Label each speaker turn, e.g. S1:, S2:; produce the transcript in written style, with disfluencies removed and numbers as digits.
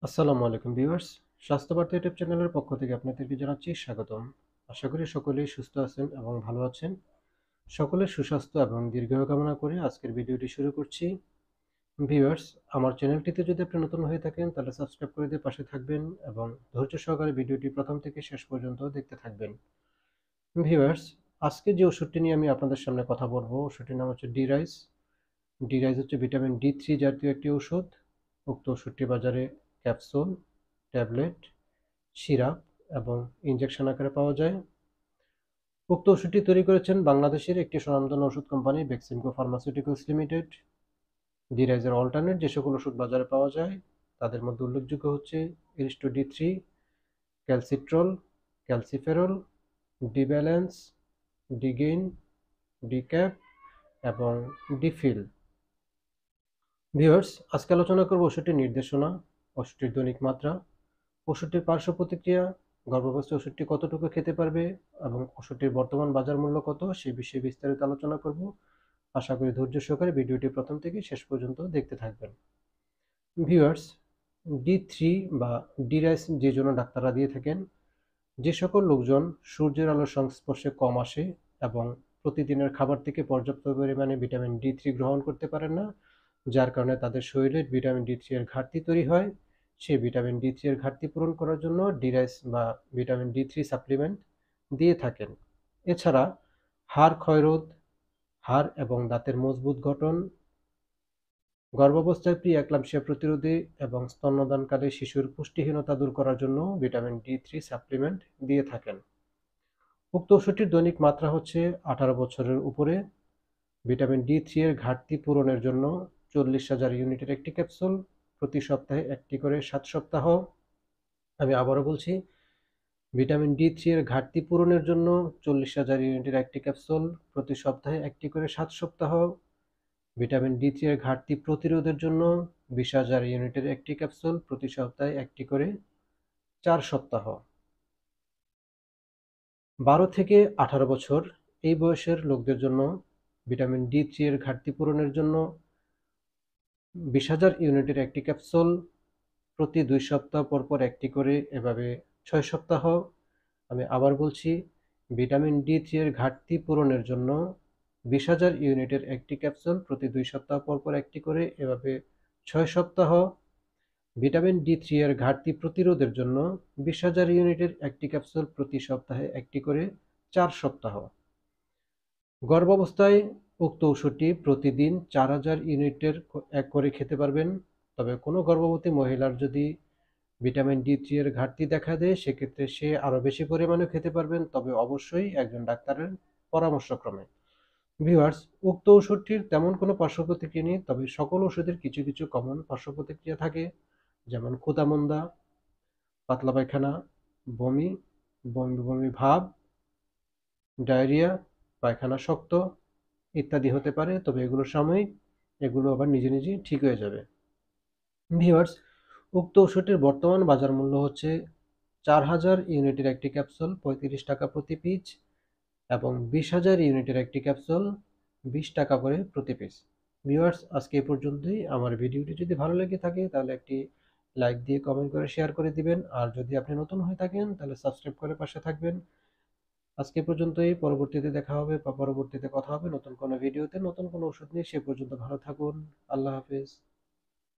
S1: আসসালামু আলাইকুম viewers. স্বাস্থ্যবার্তা YouTube চ্যানেলের পক্ষ থেকে আপনাদেরকে জানাচ্ছি স্বাগতম। আশা করি সকলেই সুস্থ আছেন এবং ভালো আছেন। সকলের সুস্বাস্থ্য এবং দীর্ঘায়ু কামনা করে আজকের ভিডিওটি শুরু করছি। ভিউয়ার্স, আমার চ্যানেলটিতে যদি আপনি নতুন হয়ে থাকেন তাহলে সাবস্ক্রাইব করে দিয়ে পাশে থাকবেন এবং ধৈর্য সহকারে ভিডিওটি প্রথম থেকে শেষ পর্যন্ত দেখতে থাকবেন। ভিউয়ার্স, আজকে যে ওষুধটি নিয়ে আমি আপনাদের সামনে কথা বলবো, ওষুধটির নাম হচ্ছে ডি-রাইস। ডি-রাইস হচ্ছে ভিটামিন ডি3 জাতীয় একটি ওষুধ। উক্ত ওষুধটি বাজারে ক্যাপসুল, ট্যাবলেট, সিরাপ এবং ইনজেকশন আকারে পাওয়া যায়। উক্ত ওষুধটি তৈরি করেছেন বাংলাদেশের একটি স্বনামধন্য ওষুধ কোম্পানি বেক্সিমকো ফার্মাসিউটিক্যালস লিমিটেড। ডি-রাইজের অল্টারনেট যে সকল ওষুধ বাজারে পাওয়া যায় তাদের মধ্যে উল্লেখযোগ্য হচ্ছে Aristo D3, ক্যালসিট্রল, calciferol, D-balance, D-gain, D-cap এবং ডি-ফিল। ভিউয়ার্স, আজকে আলোচনা করব ওষুধটির নির্দেশনা, ওষুধটির দৈনিক মাত্রা, ওষুধটির পার্শ্ব প্রতিক্রিয়া, গর্ভাবস্থায় ওষুধটি কতটুকু খেতে পারবে এবং ওষুধটির বর্তমান বাজার মূল্য কত সে বিষয়ে বিস্তারিত আলোচনা করব। আশা করি ধৈর্য সহকারে ভিডিওটি প্রথম থেকে শেষ পর্যন্ত দেখতে থাকবেন। ভিউয়ার্স, ডি3 বা ডি-রাইস যে জন্য ডাক্তাররা দিয়ে থাকেন, যে সকল লোকজন সূর্যের আলোর সংস্পর্শে কম আসে এবং প্রতিদিনের খাবার থেকে পর্যাপ্ত পরিমাণে ভিটামিন ডি3 গ্রহণ করতে পারেন না, যার কারণে তাদের শরীরে ভিটামিন ডি3 এর ঘাটতি তৈরি হয়, সেই ভিটামিন ডি3 এর ঘাটতি পূরণ করার জন্য ডি-রাইস বা ভিটামিন ডি3 সাপ্লিমেন্ট দিয়ে থাকেন। এছাড়া হাড় ক্ষয়রোধ, হাড় এবং দাঁতের মজবুত গঠন, গর্ভাবস্থায় প্রি-এক্লাম্পসিয়া প্রতিরোধে এবং স্তন্যদানকালে শিশুর পুষ্টিহীনতা দূর করার জন্য ভিটামিন ডি3 সাপ্লিমেন্ট দিয়ে থাকেন। উক্ত ওষুধটির দৈনিক মাত্রা হচ্ছে 18 বছরের উপরে। ভিটামিন ডি3 এর ঘাটতি পূরণের জন্য 40,000 ইউনিটের একটি ক্যাপসুল, প্রতি সপ্তাহে একটি করে 7 সপ্তাহ। আমি আবারও বলছি, ভিটামিন ডি3 এর ঘাটতি পূরণের জন্য 40,000 ইউনিটের একটি ক্যাপসুল, প্রতি সপ্তাহে একটি করে 7 সপ্তাহ। ভিটামিন ডি3 এর ঘাটতি প্রতিরোধের জন্য 20,000 ইউনিটের একটি ক্যাপসুল, প্রতি সপ্তাহে একটি করে 4 সপ্তাহ। 12 থেকে 18 বছর এই বয়সের লোকদের জন্য ভিটামিন ডি3 এর ঘাটতি পূরণের জন্য 20,000 ইউনিটের একটি ক্যাপসুল, প্রতি 2 সপ্তাহ পর পর একটি করে, এভাবে 6 সপ্তাহ। আমি আবার বলছি, ভিটামিন ডি3 এর ঘাটতি পূরণের জন্য 20,000 ইউনিটের একটি ক্যাপসুল, প্রতি 2 সপ্তাহ পর পর একটি করে, এভাবে 6 সপ্তাহ। ভিটামিন ডি3 এর ঘাটতি প্রতিরোধের জন্য 20,000 ইউনিটের একটি ক্যাপসুল, প্রতি সপ্তাহে একটি করে 4 সপ্তাহ। গর্ভাবস্থায় উক্ত ওষুধটি প্রতিদিন 4,000 ইউনিটের এক করে খেতে পারবেন। তবে কোনো গর্ভবতী মহিলার যদি ভিটামিন ডি3 এর ঘাটতি দেখা দেয় সেক্ষেত্রে সে আরও বেশি পরিমাণে খেতে পারবেন, তবে অবশ্যই একজন ডাক্তারের পরামর্শক্রমে। ভিউয়ার্স, উক্ত ওষুধটির তেমন কোনো পার্শ্ব প্রতিক্রিয়া নেই, তবে সকল ওষুধের কিছু কিছু কমন পার্শ্ব প্রতিক্রিয়া থাকে, যেমন ক্ষুধামন্দা, পাতলা পায়খানা, বমি, বমি বমি ভাব, ডায়রিয়া, পায়খানা শক্ত ইত্যাদি হতে পারে, তবে এগুলো সাময়িক, এগুলো আবার নিজে নিজেই ঠিক হয়ে যাবে। ভিউয়ার্স, উক্ত ওষুধটির বর্তমান বাজার মূল্য হচ্ছে 4,000 ইউনিটের একটি ক্যাপসুল 35 টাকা প্রতি পিস এবং 20,000 ইউনিটের একটি ক্যাপসুল 20 টাকা করে প্রতি পিস। ভিউয়ার্স, আজকে এই পর্যন্তই। আমার ভিডিওটি যদি ভালো লেগে থাকে তাহলে একটি লাইক দিয়ে কমেন্ট করে শেয়ার করে দিবেন, আর যদি আপনি নতুন হয়ে থাকেন তাহলে সাবস্ক্রাইব করে পাশে থাকবেন। আজকে পর্যন্তই, পরবর্তীতে দেখা হবে বা পরবর্তীতে কথা হবে নতুন কোনো ভিডিওতে নতুন কোনো ওষুধ নিয়ে। সে পর্যন্ত ভালো থাকুন। আল্লাহ হাফেজ।